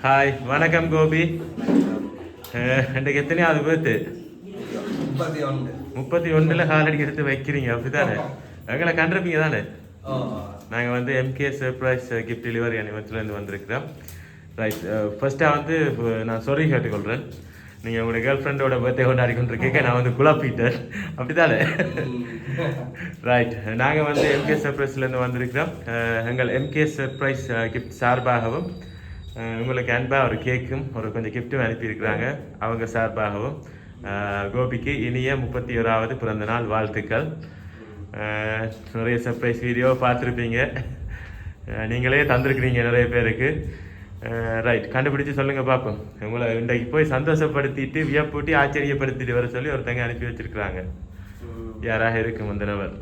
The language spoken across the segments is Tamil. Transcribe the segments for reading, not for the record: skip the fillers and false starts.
ஹாய் வணக்கம் கோபி. இன்றைக்கு எத்தனையாவது பேர்த்து? 31 காலடி எடுத்து வைக்கிறீங்க அப்படித்தானே? எங்களை கண்டிருப்பீங்க தானே? நாங்கள் வந்து எம்கே சர்ப்ரைஸ் கிஃப்ட் டெலிவரி அனிவர்சரிலேருந்து வந்திருக்கிறோம். ரைட், ஃபர்ஸ்ட்டாக வந்து நான் சொரி கேட்டுக்கொள்கிறேன். நீங்கள் உங்களுடைய கேர்ள் ஃப்ரெண்டோட பர்த்டே கொண்டாடி கொண்டிருக்கீங்க, நான் வந்து குழப்பிட்டேன் அப்படித்தானே? ரைட், நாங்கள் வந்து எம்கே சர்ப்ரைஸ்லேருந்து வந்திருக்கிறோம். எங்கள் எம்கே சர்ப்ரைஸ் கிஃப்ட் சார்பாகவும் உங்களுக்கு அன்பாக ஒரு கேக்கும் ஒரு கொஞ்சம் கிஃப்ட்டும் அனுப்பியிருக்கிறாங்க. அவங்க சார்பாகவும் கோபிக்கு இனிய 31வது பிறந்த நாள் வாழ்த்துக்கள். நிறைய சர்ப்ரைஸ் வீடியோ பார்த்துருப்பீங்க, நீங்களே தந்திருக்கிறீங்க நிறைய பேருக்கு. ரைட், கண்டுபிடிச்சு சொல்லுங்கள் பார்ப்போம். உங்களை இன்றைக்கு போய் சந்தோஷப்படுத்திட்டு வியப்பூட்டி ஆச்சரியப்படுத்திட்டு வர சொல்லி ஒருத்தங்க அனுப்பி வச்சிருக்கிறாங்க. யாராக இருக்கும் அந்த நபர்?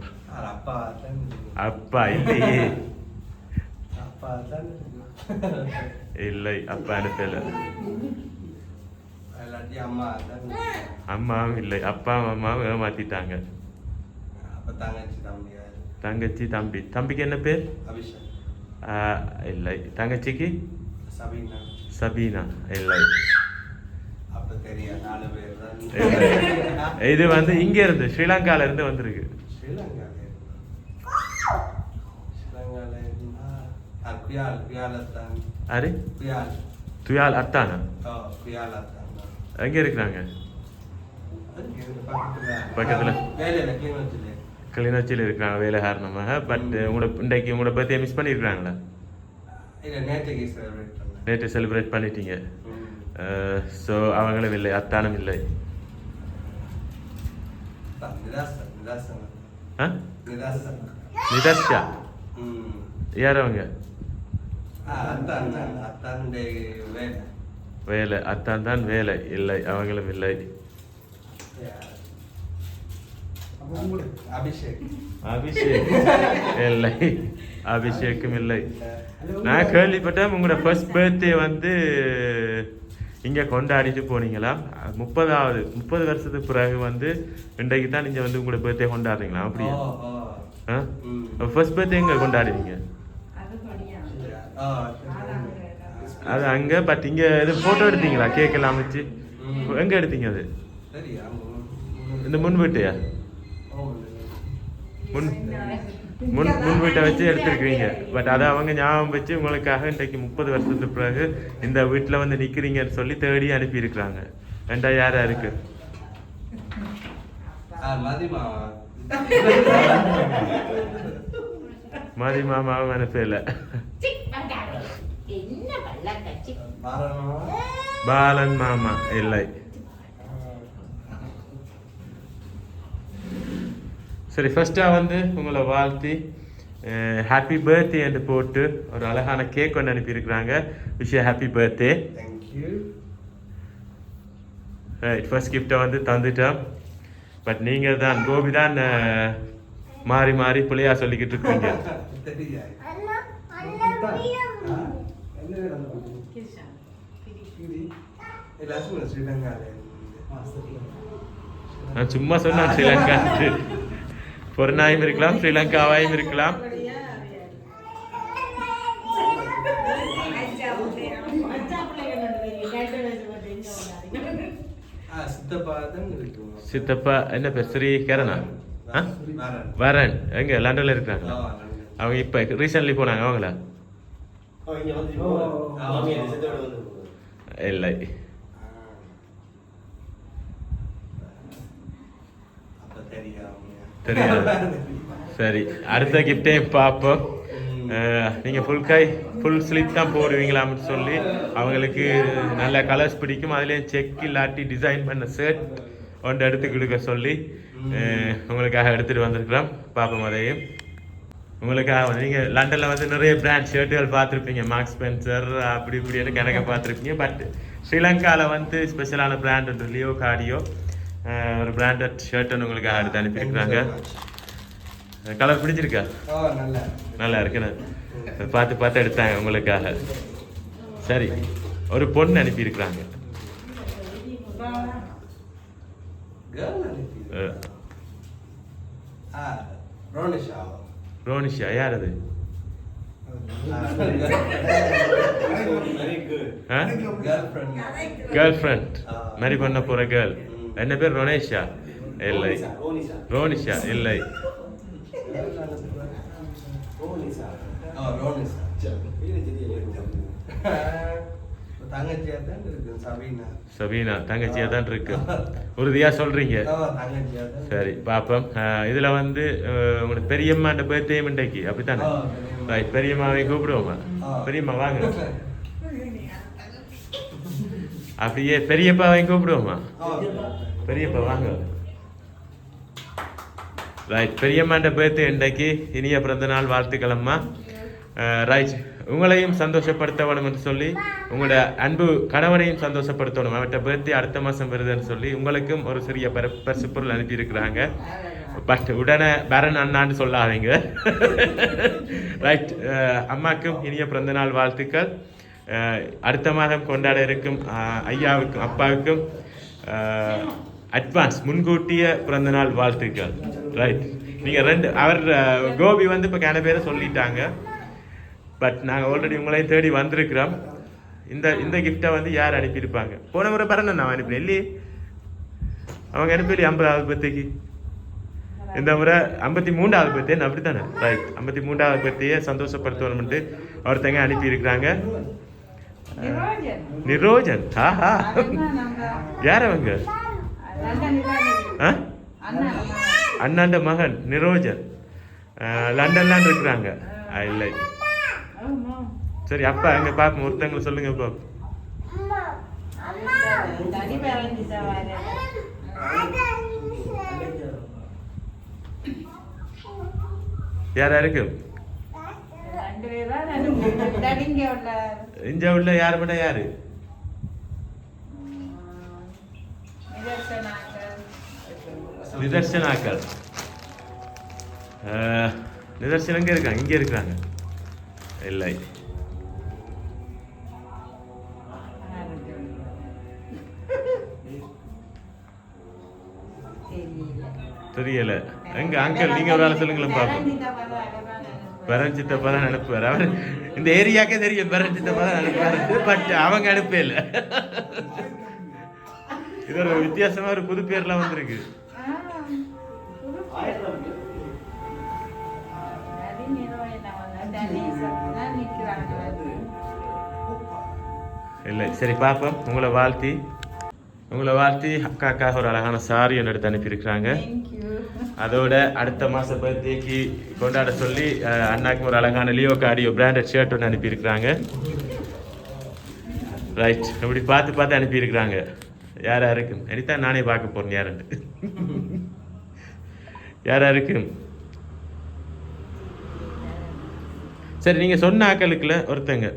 அப்பா இல்லையே. இல்லை, அப்பா அனுப்பல. அம்மாவும் இல்லை, அப்பாவும் அம்மாவும் ஏமாத்திட்டாங்க. தங்கச்சி தம்பி. தம்பிக்கு என்ன பேர்? இல்லை. தங்கச்சிக்கு சபீனா. இல்லை. இது வந்து இங்க இருந்து ஸ்ரீலங்கால இருந்து வந்திருக்கு. அரே துயால் அத்தானா? எங்க இருக்கிறாங்க? பக்கத்துல கிளிநொச்சியில் இருக்கிறாங்க வேலை காரணமாக. பட் இன்றைக்கு உங்களோட பர்த்டே மிஸ் பண்ணியிருக்கிறாங்களா? நேற்று செலிப்ரேட் பண்ணிட்டீங்க. ஸோ அவங்களும் இல்லை, அத்தானும் இல்லை. நிதர்ஷா யார் அவங்க? வேலை. அத்தான் தான் வேலை. இல்லை, அவங்களும் இல்லை. அபிஷேக் இல்லை, அபிஷேக்கும் இல்லை. நான் கேள்விப்பட்டேன் உங்களோட ஃபர்ஸ்ட் பர்த்டே வந்து இங்கே கொண்டாடிட்டு போனீங்களா? 30 வருஷத்துக்கு பிறகு வந்து இன்றைக்கு தான் நீங்கள் வந்து உங்களோட பர்த்டே கொண்டாடுறீங்களா? அப்படியா? ஃபர்ஸ்ட் பர்த்டே எங்கே கொண்டாடுவீங்க? அது அங்கே. பட் இங்கே இது ஃபோட்டோ எடுத்தீங்களா? கேக் எல்லாம் வச்சு எங்கே எடுத்தீங்க? அது இந்த முன் வீட்டையா? முன் வீட்டை வச்சு எடுத்துருக்கிறீங்க. பட் அதை அவங்க ஞாபகம் வச்சு உங்களுக்காக இன்றைக்கு 30 வருஷத்துக்கு பிறகு இந்த வீட்டில் வந்து நிற்கிறீங்கன்னு சொல்லி தேடி அனுப்பியிருக்கிறாங்க. ரெண்டா யாரா இருக்கு? மதி மாமாவும் அனுப்பல. பாலன் மாமா இல்லை. சரி, ஃபர்ஸ்ட்டாக வந்து உங்களை வாழ்த்தி ஹாப்பி பர்த்டே என்று போட்டு ஒரு அழகான கேக் ஒன்று அனுப்பியிருக்கிறாங்க. விஷய ஹாப்பி பர்த்டே. ரைட், ஃபர்ஸ்ட் கிஃப்டை வந்து தந்துட்டோம். பட் நீங்கள் தான் கோபி தான் மாறி மாறி பிள்ளையா சொல்லிக்கிட்டு இருக்கீங்க. நான் சும்மா சொன்னேன் ஸ்ரீலங்கா. பொருநாயும் இருக்கலாம், ஸ்ரீலங்காவாயும் இருக்கலாம். சித்தப்பா என்ன பேர்? ஸ்ரீ கரணா? வரன். எங்க லண்டன்ல இருக்கிறாங்களா? அவங்க இப்ப ரீசென்ட்லி போனாங்க. அவங்களா? இல்லை. தெரியாது. சரி, அடுத்த கிஃப்டே பார்ப்போம். நீங்கள் ஃபுல் ஸ்லீப் தான் போடுவீங்களான்னு சொல்லி அவங்களுக்கு நல்ல கலர்ஸ் பிடிக்கும். அதுலேயும் செக் இல்லாட்டி டிசைன் பண்ண ஷர்ட் ஒன்று எடுத்து கொடுக்க சொல்லி உங்களுக்காக எடுத்துகிட்டு வந்திருக்கிறோம். பார்ப்போம். அதையும் உங்களுக்காக நீங்கள் லண்டனில் வந்து நிறைய பிராண்ட் ஷர்ட்டுகள் பார்த்துருப்பீங்க. மார்க்ஸ் ஸ்பென்சர் அப்படி இப்படின்னு கணக்கை பார்த்துருப்பீங்க. பட் ஸ்ரீலங்காவில் வந்து ஸ்பெஷலான பிராண்ட் ஒன்று லியோ கார்டியோ ஒரு பிராண்டட் ஷர்ட் ஒன்று உங்களுக்காக எடுத்து அனுப்பியிருக்கிறாங்க. கலர் பிடிச்சிருக்கா? நல்லா இருக்குன்னு பார்த்து எடுத்தாங்க உங்களுக்காக. சரி, ஒரு பொண்ணு அனுப்பியிருக்கிறாங்க. ரோனிஷா யார் அது? கேர்ள் ஃப்ரெண்ட் மாதிரி பண்ண போற கேர்ள் என்ன பேர் ரோனேஷா இல்லை ரோனிஷா இல்லை சபீனா தங்கச்சியா தான் இருக்கு உறுதியா சொல்றீங்க சரி பாப்போம் இதுல வந்து உங்களுக்கு பெரியம்மாண்ட பர்த்டே இன்றைக்கு அப்படித்தானே ரைட் பெரியம்மாவை கூப்பிடுவோமா பெரியம்மா வாங்க அப்படியே பெரியப்பாவை கூப்பிடுவோமா பெரியப்பா வாங்க ரைட் பெரியம்மாண்ட பர்த்டே இன்றைக்கு இனிய பிறந்த நாள் வாழ்த்துக்களம்மா ரைட் உங்களையும் சந்தோஷப்படுத்த வேணும் என்று சொல்லி உங்களோட அன்பு கணவனையும் சந்தோஷப்படுத்தணும் அவர்கிட்ட பர்த்டே அடுத்த மாதம் வருதுன்னு சொல்லி உங்களுக்கும் ஒரு சிறிய பரிசு பொருள் அனுப்பியிருக்கிறாங்க பட் உடனே பரன் அண்ணான்னு சொல்லாதீங்க ரைட் அம்மாக்கும் இனிய பிறந்த நாள் வாழ்த்துக்கள் அடுத்த மாதம் கொண்டாட இருக்கும் ஐயாவுக்கும் அப்பாவுக்கும் அட்வான்ஸ் முன்கூட்டிய பிறந்த நாள் வாழ்த்துக்கள் ரைட் நீங்கள் ரெண்டு அவர் கோபி வந்து இப்போ கேன பேரை சொல்லிட்டாங்க பட் நாங்கள் ஆல்ரெடி உங்களையும் தேடி வந்திருக்கிறோம் இந்த கிஃப்டை வந்து யார் அனுப்பியிருப்பாங்க போன முறை பரன் நான் அனுப்பினேன் இல்லையே அவங்க அனுப்பி 50வது பர்த்டேக்கு இந்த முறை 53வது பர்த்டே அப்படி தானே ரைட் 53வது பர்த்டேயை சந்தோஷப்படுத்தணும்ட்டு ஒருத்தங்க அனுப்பியிருக்கிறாங்க நிரோஜன் ஆஹா யார் அவங்க அண்ணாண்ட மகன் நிரோஜன் லண்டன்லாம் இருக்கிறாங்க இல்லை சரி அப்பா எங்க பாப்போம் ஒருத்தங்களை சொல்லுங்க பாப்போம் யாரா இருக்கு இங்க உள்ள யாரு மட்டும் யாரு நிதர்சனாக்கள் நிதர்சனம் எங்க இருக்காங்க இங்க இருக்கிறாங்க இல்லை தெரியல எங்க அங்கிள் நீங்க ஒரு வேலை சொல்லுங்களேன் பாப்போம் பெரஞ்சித்தப்பா தான் அனுப்புவார் அவர் இந்த ஏரியாக்கே தெரியும் பெரஞ்சித்தப்பா தான் அனுப்புவாரு பட் அவங்க அனுப்பவே இல்லை இது ஒரு வித்தியாசமா ஒரு புது பேர்லாம் வந்திருக்கு இல்லை சரி பாப்போம் உங்களை வாழ்த்தி அக்காக்காக ஒரு அழகான சாரி ஒன்று எடுத்து அனுப்பியிருக்கிறாங்க அதோட அடுத்த மாதம் பர்த்டேக்கு கொண்டாட சொல்லி அண்ணாக்கு ஒரு அழகான லியோ கார்டியோ பிராண்டட் ஷர்ட் ஒன்று அனுப்பியிருக்கிறாங்க ரைட் இப்படி பார்த்து அனுப்பியிருக்கிறாங்க யாரா இருக்கும் எடுத்தா நானே பார்க்க போறேன் யாருன்ட்டு யாரா இருக்கும் சரி நீங்க சொன்ன ஆக்களுக்குல ஒருத்தங்க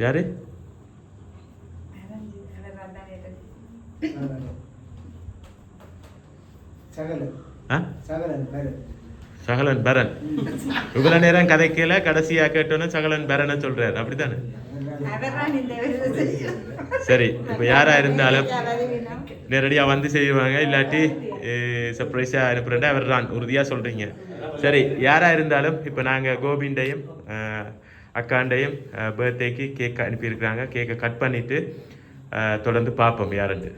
யாரு சகலன் பரன் இவ்வளவு நேரம் கதைக்கல கடைசியா கேட்டோன்னு சகலன் பரன் சொல்றாரு அப்படித்தானே சரி இப்ப யாரா இருந்தாலும் நேரடியா வந்து செய்வாங்க இல்லாட்டி சர்ப்ரைஸா அனுப்புறேன் அவர் தான் உறுதியா சொல்றீங்க சரி யாரா இருந்தாலும் இப்ப நாங்க கோபிண்டையும் அக்காண்டையும் பர்த்டேக்கு கேக் அனுப்பியிருக்கிறாங்க கேக்கை கட் பண்ணிட்டு தொடர்ந்து பார்ப்போம் யாருன்னு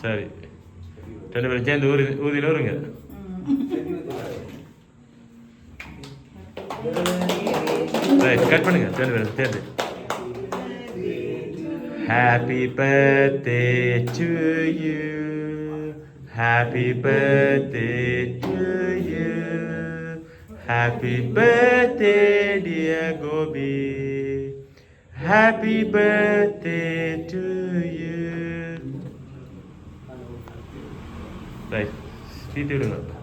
சரி ரெண்டு பேரும் சேர்ந்து ஊதியில் வருங்க கட் பண்ணுங்க ரெண்டு பேரும் சேர்ந்து Happy birthday to you. Happy birthday to you. Happy birthday dear Gobi. Happy birthday to you. Right. Speed it up.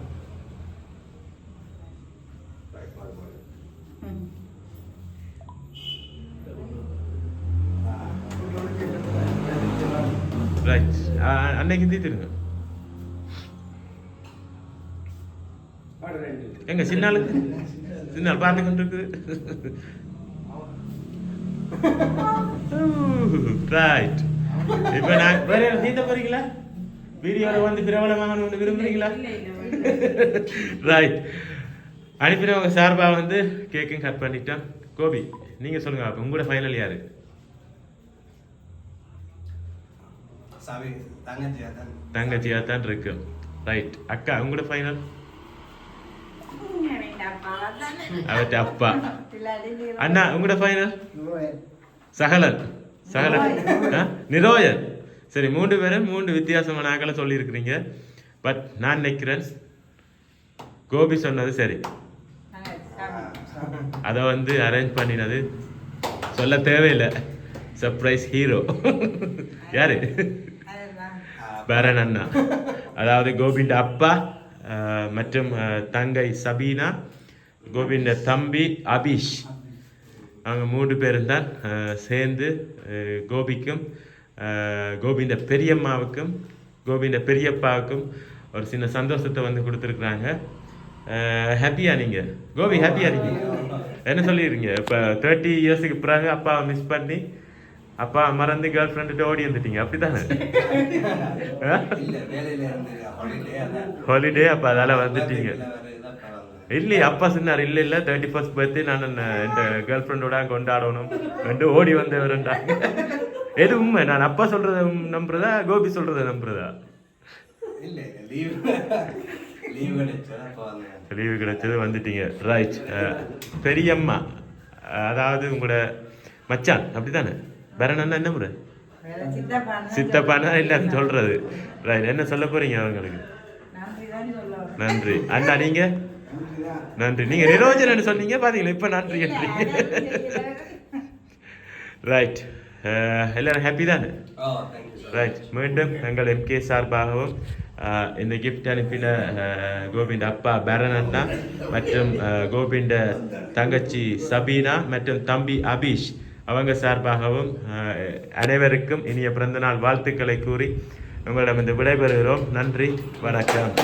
Right. அன்னைக்கு தீத்துருங்க எங்க சின்னாள் பார்த்து கொண்டு இருக்குது. ரைட். இப்போ நான் வேற தீர்த்த போறீங்களா? வீடியோவில் வந்து பிரபலமாக விரும்புறீங்களா? ரைட். அனுப்பினவங்க சார்பாக வந்து கேக்கும் கட் பண்ணிட்டேன். கோபி நீங்க சொல்லுங்க, அப்போ உங்களோட ஃபைனல் யாரு? தங்கச்சியா தான் இருக்கு. ரைட். அக்கா உங்களோட ஃபைனல்? அவட்ட அப்பா. அண்ணா உங்களோட ஃபைனல்? சகலன். நிரோயன். சரி, 3 பேரும் 3 வித்தியாசமான ஆக்களை சொல்லி இருக்கிறீங்க. பட் நான் நினைக்கிறேன் கோபி சொன்னது சரி. அதை வந்து அரேஞ்ச் பண்ணினது சொல்ல தேவையில்லை. சர்ப்ரைஸ் ஹீரோ யாரு? பரன் அண்ணா. அதாவது கோபின் அப்பா மற்றும் தங்கை சபீனா, கோபின் தம்பி அபிஷ், அவங்க 3 பேரும் தான் சேர்ந்து கோபிக்கும் கோபின் பெரியம்மாவுக்கும் கோபின் பெரியப்பாவுக்கும் ஒரு சின்ன சந்தோஷத்தை வந்து கொடுத்துருக்குறாங்க. ஹாப்பியா நீங்க கோபி? ஹாப்பியா நீங்க? என்ன சொல்லிடுறீங்க? இப்போ 30 இயர்ஸுக்கு பிறகு அப்பாவை மிஸ் பண்ணி அப்பா மறந்து கேர்ள் ஃப்ரெண்டு ஓடி வந்துட்டீங்க, அப்படித்தானே? ஹாலிடே அப்போ அதால வந்துட்டீங்க. இல்லையே, அப்பா சொன்னார் இல்லை 31st பர்த்டே நான் இந்த கேர்ள் ஃப்ரெண்டோட கொண்டாடணும் ரெண்டு ஓடி வந்தவருண்டாங்க. எது உண்மை? நான் அப்பா சொல்றத நம்புறதா கோபி சொல்றத நம்புறதா? லீவு கிடைச்சது வந்துட்டீங்க. ரைட். பெரியம்மா அதாவது உங்களோட மச்சான், அப்படித்தானே? பரணன்னா என்ன முறை? சித்தப்பானா இல்லைன்னு சொல்றது. ரைட். என்ன சொல்ல போறீங்க அவங்களுக்கு? நன்றி. அண்ணா நீங்க? நன்றி. நீங்க நிரோஜன் சொன்னீங்க, பாத்தீங்களா? இப்ப நன்றி. ரைட். எல்லாரும் ஹாப்பி தானே? ரைட். மீண்டும் எங்கள் எம்கே சார்பாகவும் இந்த கிஃப்ட் அனுப்பின கோபின் அப்பா பரன் அண்ணா மற்றும் கோபின் தங்கச்சி சபீனா மற்றும் தம்பி அபிஷ் அவங்க சார்பாகவும் அனைவருக்கும் இனிய பிறந்தநாள் வாழ்த்துக்களை கூறி உங்களிடம் இந்த விடைபெறுகிறோம். நன்றி, வணக்கம்.